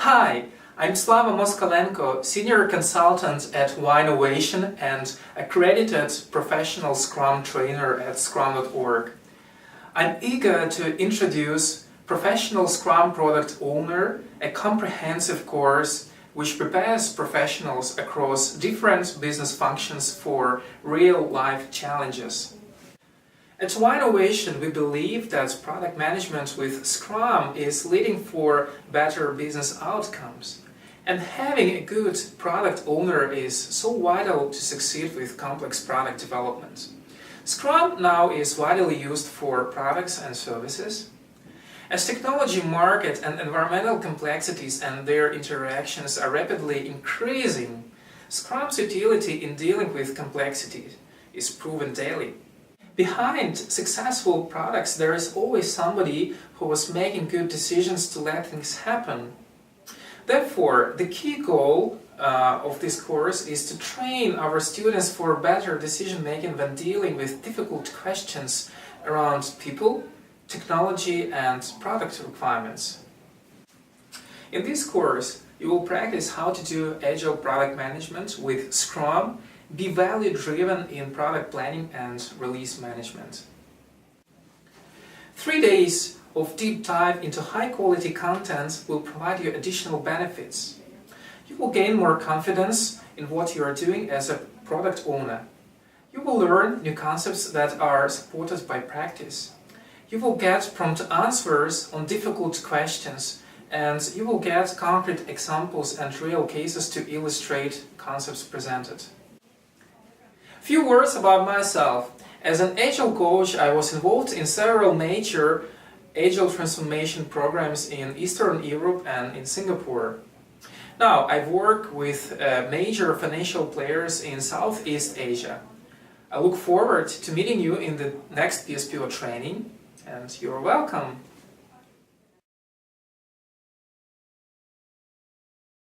Hi, I'm Slava Moskalenko, Senior Consultant at Innovation and accredited professional Scrum trainer at Scrum.org. I'm eager to introduce Professional Scrum Product Owner, a comprehensive course which prepares professionals across different business functions for real-life challenges. At Innovation, we believe that product management with Scrum is leading for better business outcomes. And having a good product owner is so vital to succeed with complex product development. Scrum now is widely used for products and services. As technology market and environmental complexities and their interactions are rapidly increasing, Scrum's utility in dealing with complexity is proven daily. Behind successful products, there is always somebody who was making good decisions to let things happen. Therefore, the key goal of this course is to train our students for better decision-making when dealing with difficult questions around people, technology, and product requirements. In this course, you will practice how to do agile product management with Scrum, be value-driven in product planning and release management. 3 days of deep dive into high-quality content will provide you additional benefits. You will gain more confidence in what you are doing as a product owner. You will learn new concepts that are supported by practice. You will get prompt answers on difficult questions, and you will get concrete examples and real cases to illustrate concepts presented. Few words about myself. As an Agile coach, I was involved in several major Agile transformation programs in Eastern Europe and in Singapore. Now, I work with major financial players in Southeast Asia. I look forward to meeting you in the next PSPO training, and you're welcome.